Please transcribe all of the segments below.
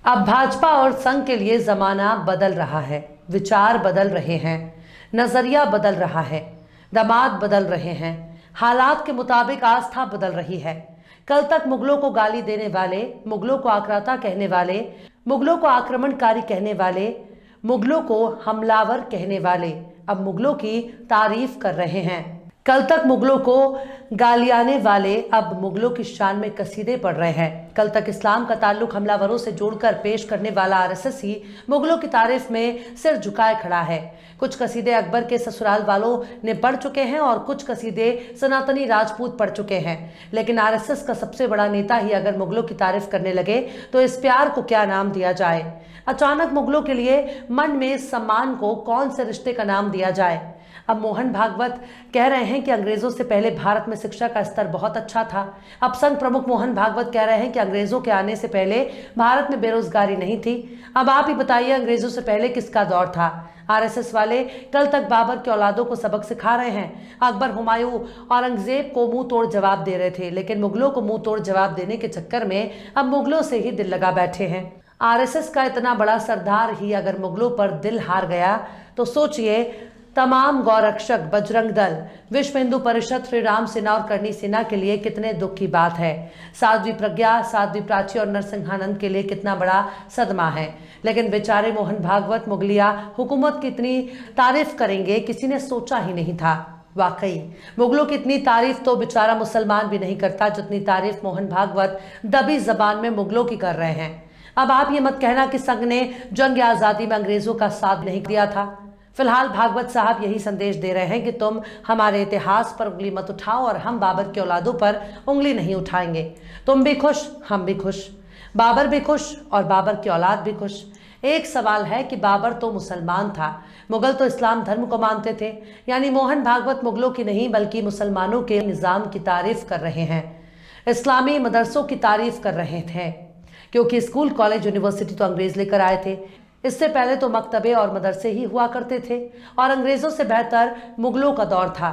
अब भाजपा और संघ के लिए जमाना बदल रहा है, विचार बदल रहे हैं, नजरिया बदल रहा है, दामाद बदल रहे हैं, हालात के मुताबिक आस्था बदल रही है। कल तक मुगलों को गाली देने वाले, मुगलों को आक्राता कहने वाले, मुगलों को आक्रमणकारी कहने वाले, मुगलों को हमलावर कहने वाले अब मुगलों की तारीफ कर रहे हैं। कल तक मुगलों को गालियाने वाले अब मुगलों की शान में कसीदे पढ़ रहे हैं। कल तक इस्लाम का ताल्लुक हमलावरों से जोड़कर पेश करने वाला आरएसएस ही मुगलों की तारीफ में सिर झुकाए खड़ा है। कुछ कसीदे अकबर के ससुराल वालों ने पढ़ चुके हैं और कुछ कसीदे सनातनी राजपूत पढ़ चुके हैं। लेकिन आरएसएस का सबसे बड़ा नेता ही अगर मुगलों की तारीफ करने लगे तो इस प्यार को क्या नाम दिया जाए? अचानक मुगलों के लिए मन में सम्मान को कौन से रिश्ते का नाम दिया जाए? अब मोहन भागवत कह रहे हैं कि अंग्रेजों से पहले भारत में शिक्षा का स्तर बहुत अच्छा था। अब संघ प्रमुख मोहन भागवत कह रहे हैं कि अंग्रेजों के आने से पहले भारत में बेरोजगारी नहीं थी। अब आप ही बताइए, अंग्रेजों से पहले किसका दौर था? आरएसएस वाले कल तक बाबर के औलादों को सबक सिखा रहे हैं। अकबर, हुमायूं, औरंगजेब को मुंह तोड़ जवाब दे रहे थे, लेकिन मुगलों को मुंह तोड़ जवाब देने के चक्कर में अब मुगलों से ही दिल लगा बैठे हैं। आरएसएस का इतना बड़ा सरदार ही अगर मुगलों पर दिल हार गया तो सोचिए तमाम गौरक्षक, बजरंग दल, विश्व हिंदू परिषद, श्री राम सेना और करनी सेना के लिए कितने दुख की बात है। साध्वी प्रज्ञा, साध्वी प्राची और नरसिंहानंद के लिए कितना बड़ा सदमा है। लेकिन बेचारे मोहन भागवत मुगलिया हुकूमत की इतनी तारीफ करेंगे किसी ने सोचा ही नहीं था। वाकई मुगलों की इतनी तारीफ तो बेचारा मुसलमान भी नहीं करता जितनी तारीफ मोहन भागवत दबी जबान में मुगलों की कर रहे हैं। अब आप ये मत कहना कि संघ ने जंग आजादी में अंग्रेजों का साथ नहीं दिया था। फिलहाल भागवत साहब यही संदेश दे रहे हैं कि तुम हमारे इतिहास पर उंगली मत उठाओ और हम बाबर के औलादों पर उंगली नहीं उठाएंगे। तुम भी खुश, हम भी खुश, बाबर भी खुश और बाबर की औलाद भी खुश। एक सवाल है कि बाबर तो मुसलमान था, मुगल तो इस्लाम धर्म को मानते थे। यानी मोहन भागवत मुगलों की नहीं बल्कि मुसलमानों के निज़ाम की तारीफ कर रहे हैं, इस्लामी मदरसों की तारीफ कर रहे थे, क्योंकि स्कूल, कॉलेज, यूनिवर्सिटी तो अंग्रेज लेकर आए थे। इससे पहले तो मकतबे और मदरसे ही हुआ करते थे और अंग्रेजों से बेहतर मुगलों का दौर था।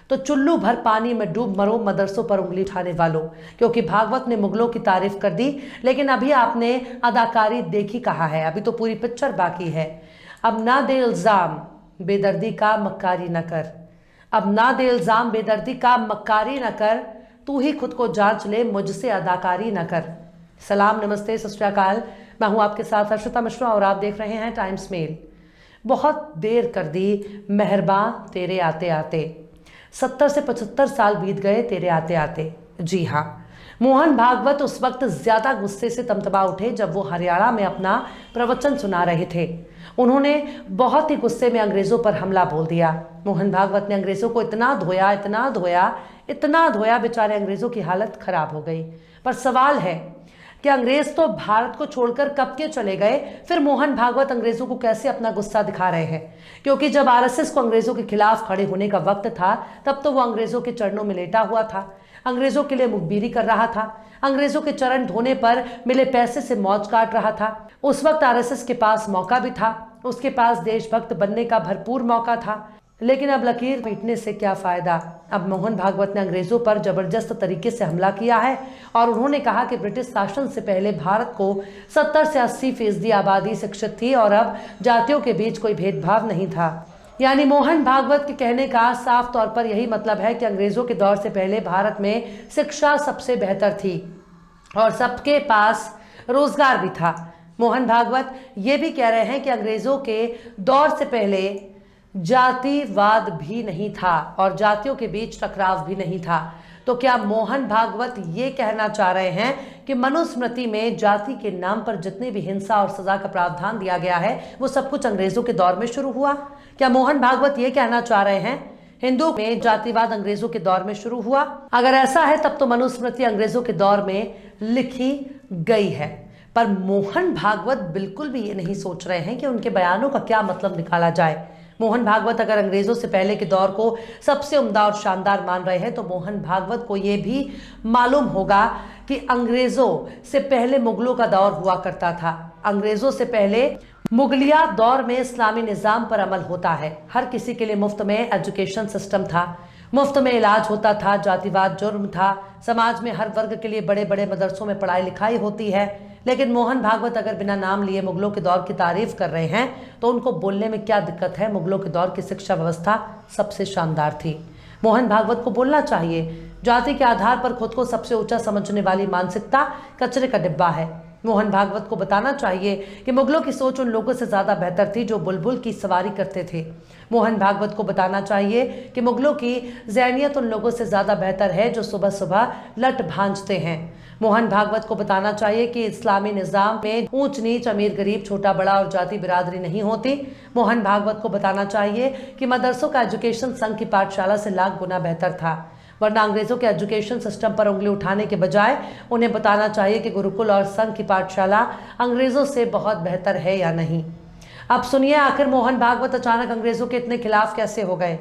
तो चुल्लू भर पानी में डूब मरो मदरसों पर उंगली उठाने वालों, क्योंकि भागवत ने मुगलों की तारीफ कर दी, लेकिन अभी आपने अदाकारी देखी कहाँ है? अभी तो पूरी पिक्चर बाकी है। अब ना दे इल्जाम बेदर्दी का मक्कारी न कर, अब ना दे इल्जाम बेदर्दी का मक्कारी न कर, तू ही खुद को जांच ले, मुझसे अदाकारी न कर। सलाम, नमस्ते, सत श्री अकाल। मैं हूं आपके साथ हर्षिता मिश्रा और आप देख रहे हैं टाइम्स मेल। बहुत देर कर दी मेहरबान तेरे आते आते, 70 से 75 साल बीत गए तेरे आते आते। जी हाँ, मोहन भागवत उस वक्त ज्यादा गुस्से से तमतमा उठे जब वो हरियाणा में अपना प्रवचन सुना रहे थे। उन्होंने बहुत ही गुस्से में अंग्रेजों पर हमला बोल दिया। मोहन भागवत ने अंग्रेजों को इतना धोया, इतना धोया, इतना धोया, बेचारे अंग्रेजों की हालत खराब हो गई। पर सवाल है कि अंग्रेज तो भारत को छोड़कर कब के चले गए, फिर मोहन भागवत अंग्रेजों को कैसे अपना गुस्सा दिखा रहे हैं? क्योंकि जब आरएसएस को अंग्रेजों के खिलाफ खड़े होने का वक्त था तब तो वो अंग्रेजों के चरणों में लेटा हुआ था, अंग्रेजों के लिए मुखबिरी कर रहा था, अंग्रेजों के चरण धोने पर मिले पैसे से मौज काट रहा था। उस वक्त आरएसएस के पास मौका भी था, उसके पास देशभक्त बनने का भरपूर मौका था। लेकिन अब लकीर पीटने से क्या फायदा? अब मोहन भागवत ने अंग्रेजों पर जबरदस्त तरीके से हमला किया है और उन्होंने कहा कि ब्रिटिश शासन से पहले भारत को 70 से 80% आबादी शिक्षित थी और अब जातियों के बीच कोई भेदभाव नहीं था। यानी मोहन भागवत के कहने का साफ तौर पर यही मतलब है कि अंग्रेजों के दौर से पहले भारत में शिक्षा सबसे बेहतर थी और सबके पास रोजगार भी था। मोहन भागवत ये भी कह रहे हैं कि अंग्रेजों के दौर से पहले जातिवाद भी नहीं था और जातियों के बीच टकराव भी नहीं था। तो क्या मोहन भागवत ये कहना चाह रहे हैं कि मनुस्मृति में जाति के नाम पर जितनी भी हिंसा और सजा का प्रावधान दिया गया है वो सब कुछ अंग्रेजों के दौर में शुरू हुआ? क्या मोहन भागवत ये कहना चाह रहे हैं हिंदू में जातिवाद अंग्रेजों के दौर में शुरू हुआ? अगर ऐसा है तब तो मनुस्मृति अंग्रेजों के दौर में लिखी गई है। पर मोहन भागवत बिल्कुल भी ये नहीं सोच रहे हैं कि उनके बयानों का क्या मतलब निकाला जाए। मोहन भागवत अगर अंग्रेजों से पहले के दौर को सबसे उम्दा और शानदार मान रहे हैं तो मोहन भागवत को यह भी मालूम होगा कि अंग्रेजों से पहले मुगलों का दौर हुआ करता था। अंग्रेजों से पहले मुगलिया दौर में इस्लामी निज़ाम पर अमल होता है। हर किसी के लिए मुफ्त में एजुकेशन सिस्टम था, मुफ्त में इलाज होता था, जातिवाद जुर्म था, समाज में हर वर्ग के लिए बड़े बड़े मदरसों में पढ़ाई लिखाई होती है, लेकिन मोहन भागवत अगर बिना नाम लिए मुगलों के दौर की तारीफ कर रहे हैं तो उनको बोलने में क्या दिक्कत है। मुगलों के दौर की शिक्षा व्यवस्था सबसे शानदार थी। मोहन भागवत को बोलना चाहिए, जाति के आधार पर खुद को सबसे ऊंचा समझने वाली मानसिकता कचरे का डिब्बा है। मोहन भागवत को बताना चाहिए कि मुगलों की सोच उन लोगों से ज्यादा बेहतर थी जो बुलबुल की सवारी करते थे। मोहन भागवत को बताना चाहिए कि मुगलों की ज़हनियत उन लोगों से ज्यादा बेहतर है जो सुबह सुबह लट भांजते हैं। मोहन भागवत को बताना चाहिए कि इस्लामी निज़ाम में ऊंच नीच, अमीर गरीब, छोटा बड़ा और जाति बिरादरी नहीं होती। मोहन भागवत को बताना चाहिए कि मदरसों का एजुकेशन संघ की पाठशाला से लाख गुना बेहतर था, वरना अंग्रेजों के एजुकेशन सिस्टम पर उंगली उठाने के बजाय उन्हें बताना चाहिए कि गुरुकुल और संघ की पाठशाला अंग्रेजों से बहुत बेहतर है या नहीं। अब सुनिए, आखिर मोहन भागवत अचानक अंग्रेजों के इतने खिलाफ कैसे हो गए।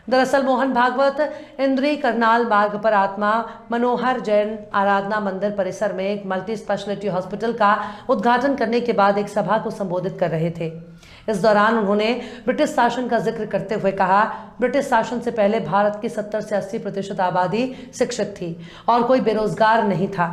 दरअसल मोहन भागवत इंद्री करनाल मार्ग पर आत्मा मनोहर जैन आराधना मंदिर परिसर में एक मल्टी स्पेशलिटी हॉस्पिटल का उद्घाटन करने के बाद एक सभा को संबोधित कर रहे थे। इस दौरान उन्होंने ब्रिटिश शासन का जिक्र करते हुए कहा, ब्रिटिश शासन से पहले भारत की 70 से 80% आबादी शिक्षित थी और कोई बेरोजगार नहीं था।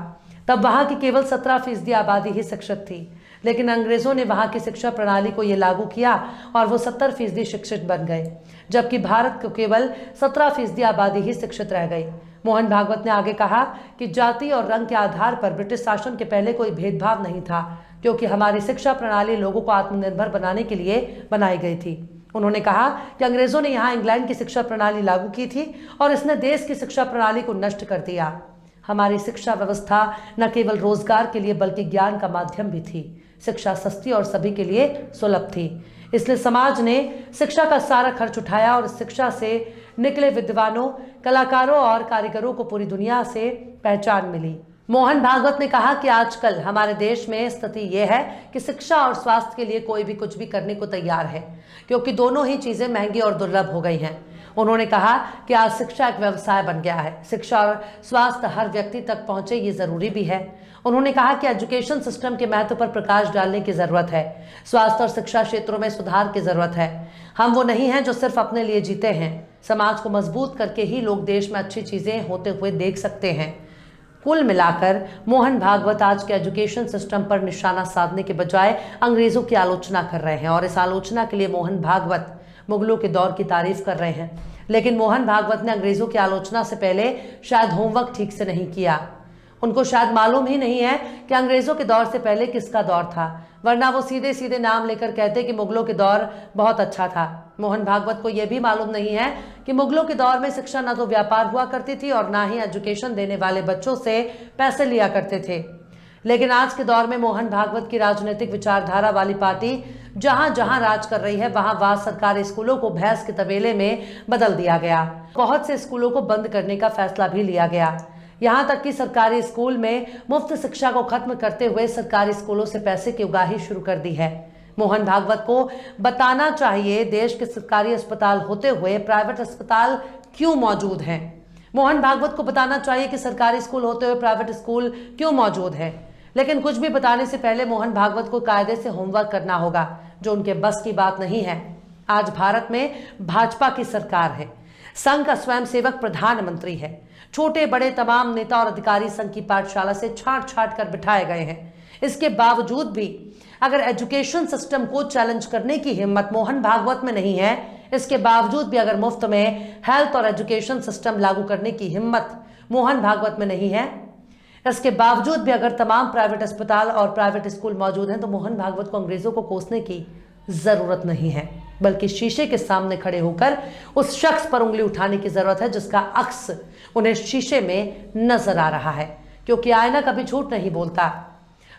तब वहां की केवल 17% आबादी ही शिक्षित थी, लेकिन अंग्रेजों ने वहां की शिक्षा प्रणाली को ये लागू किया और वो 70% शिक्षित बन गए, जबकि भारत को केवल 17% आबादी ही शिक्षित रह गई। मोहन भागवत ने आगे कहा कि जाति और रंग के आधार पर ब्रिटिश शासन के पहले कोई भेदभाव नहीं था, क्योंकि हमारी शिक्षा प्रणाली लोगों को आत्मनिर्भर बनाने के लिए बनाई गई थी। उन्होंने कहा कि अंग्रेजों ने यहाँ इंग्लैंड की शिक्षा प्रणाली लागू की थी और इसने देश की शिक्षा प्रणाली को नष्ट कर दिया। हमारी शिक्षा व्यवस्था न केवल रोजगार के लिए बल्कि ज्ञान का माध्यम भी थी। शिक्षा सस्ती और सभी के लिए सुलभ थी, इसलिए समाज ने शिक्षा का सारा खर्च उठाया और शिक्षा से निकले विद्वानों, कलाकारों और कारीगरों को पूरी दुनिया से पहचान मिली। मोहन भागवत ने कहा कि आजकल हमारे देश में स्थिति यह है कि शिक्षा और स्वास्थ्य के लिए कोई भी कुछ भी करने को तैयार है, क्योंकि दोनों ही चीजें महंगी और दुर्लभ हो गई हैं। उन्होंने कहा कि आज शिक्षा एक व्यवसाय बन गया है। शिक्षा और स्वास्थ्य हर व्यक्ति तक पहुंचे, ये जरूरी भी है। उन्होंने कहा कि एजुकेशन सिस्टम के महत्व पर प्रकाश डालने की जरूरत है। स्वास्थ्य और शिक्षा क्षेत्रों में सुधार की जरूरत है। हम वो नहीं हैं जो सिर्फ अपने लिए जीते हैं। समाज को मजबूत करके ही लोग देश में अच्छी चीजें होते हुए देख सकते हैं। कुल मिलाकर मोहन भागवत आज के एजुकेशन सिस्टम पर निशाना साधने के बजाय अंग्रेजों की आलोचना कर रहे हैं और इस आलोचना के लिए मोहन भागवत मुगलों के दौर की तारीफ कर रहे हैं। लेकिन मोहन भागवत ने अंग्रेजों की आलोचना से पहले शायद होमवर्क ठीक से नहीं किया। उनको शायद मालूम ही नहीं है कि अंग्रेजों के दौर से पहले किसका दौर था, वरना वो सीधे सीधे नाम लेकर कहते कि मुगलों के दौर बहुत अच्छा था। मोहन भागवत को यह भी मालूम नहीं है कि मुगलों के दौर में शिक्षा न तो व्यापार हुआ करती थी और ना ही एजुकेशन देने वाले बच्चों से पैसे लिया करते थे। लेकिन आज के दौर में मोहन भागवत की राजनीतिक विचारधारा वाली पार्टी जहां जहां राज कर रही है, वहां सरकारी स्कूलों को भैंस के तबेले में बदल दिया गया। बहुत से स्कूलों को बंद करने का फैसला भी लिया गया। यहाँ तक कि सरकारी स्कूल में मुफ्त शिक्षा को खत्म करते हुए सरकारी स्कूलों से पैसे की उगाही शुरू कर दी है। मोहन भागवत को बताना चाहिए, देश के सरकारी अस्पताल होते हुए प्राइवेट अस्पताल क्यों मौजूद हैं। मोहन भागवत को बताना चाहिए कि सरकारी स्कूल होते हुए प्राइवेट स्कूल क्यों मौजूद है। लेकिन कुछ भी बताने से पहले मोहन भागवत को कायदे से होमवर्क करना होगा, जो उनके बस की बात नहीं है। आज भारत में भाजपा की सरकार है, संघ का स्वयंसेवक प्रधानमंत्री है, छोटे बड़े तमाम नेता और अधिकारी संघ की पाठशाला से छांट छांट कर बिठाए गए हैं। इसके बावजूद भी अगर एजुकेशन सिस्टम को चैलेंज करने की हिम्मत मोहन भागवत में नहीं है, इसके बावजूद भी अगर मुफ्त में हेल्थ और एजुकेशन सिस्टम लागू करने की हिम्मत मोहन भागवत में नहीं है, इसके बावजूद भी अगर तमाम प्राइवेट अस्पताल और प्राइवेट स्कूल मौजूद हैं, तो मोहन भागवत को अंग्रेजों को कोसने की जरूरत नहीं है, बल्कि शीशे के सामने खड़े होकर उस शख्स पर उंगली उठाने की जरूरत है जिसका अक्स उन्हें शीशे में नजर आ रहा है, क्योंकि आईना कभी झूठ नहीं बोलता।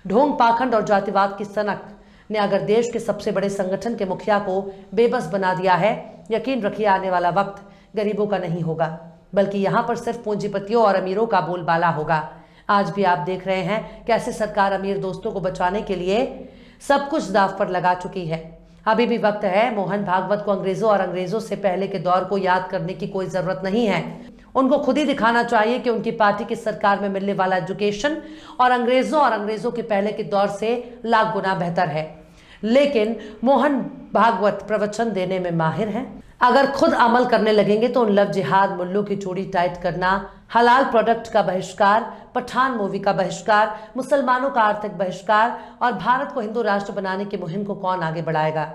ढोंग, पाखंड और जातिवाद की सनक ने अगर देश के सबसे बड़े संगठन के मुखिया को बेबस बना दिया है, यकीन रखिए आने वाला वक्त गरीबों का नहीं होगा, बल्कि यहाँ पर सिर्फ पूंजीपतियों और अमीरों का बोलबाला होगा। आज भी आप देख रहे हैं कैसे सरकार अमीर दोस्तों को बचाने के लिए सब कुछ दांव पर लगा चुकी है। अभी भी वक्त है। मोहन भागवत को अंग्रेजों और अंग्रेजों से पहले के दौर को याद करने की कोई जरूरत नहीं है। उनको खुद ही दिखाना चाहिए कि उनकी पार्टी की सरकार में मिलने वाला एजुकेशन और अंग्रेजों के पहले के दौर से लाख गुना बेहतर है। लेकिन मोहन भागवत प्रवचन देने में माहिर हैं। अगर खुद अमल करने लगेंगे तो उन लव जिहाद, मुल्लों की चूड़ी टाइट करना, हलाल प्रोडक्ट का बहिष्कार, पठान मूवी का बहिष्कार, मुसलमानों का आर्थिक बहिष्कार और भारत को हिंदू राष्ट्र बनाने की मुहिम को कौन आगे बढ़ाएगा।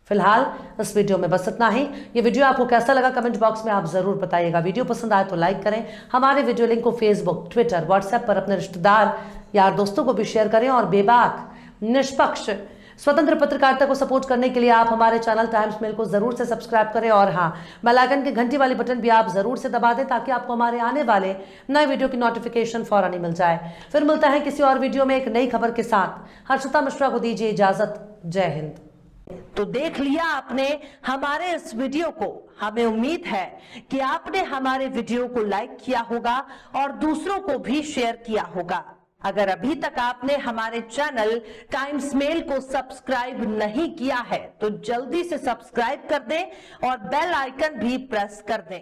फिलहाल इस वीडियो में बस इतना ही। ये वीडियो आपको कैसा लगा कमेंट बॉक्स में आप जरूर बताइएगा। वीडियो पसंद आए तो लाइक करें। हमारे वीडियो लिंक को फेसबुक, ट्विटर, व्हाट्सएप पर अपने रिश्तेदार, यार, दोस्तों को भी शेयर करें और बेबाक, निष्पक्ष, स्वतंत्र पत्रकारिता को सपोर्ट करने के लिए आप हमारे चैनल टाइम्स मेल को जरूर से सब्सक्राइब करें और हाँ, बेल आइकन की घंटी वाली बटन भी आप जरूर से दबा दें ताकि आपको हमारे आने वाले नए वीडियो की नोटिफिकेशन फौरन ही मिल जाए। फिर मिलता है किसी और वीडियो में एक नई खबर के साथ। हर्षिता मिश्रा को दीजिए इजाजत। जय हिंद। तो देख लिया आपने हमारे इस वीडियो को। हमें उम्मीद है कि आपने हमारे वीडियो को लाइक किया होगा और दूसरों को भी शेयर किया होगा। अगर अभी तक आपने हमारे चैनल टाइम्स मेल को सब्सक्राइब नहीं किया है तो जल्दी से सब्सक्राइब कर दें और बेल आइकन भी प्रेस कर दें।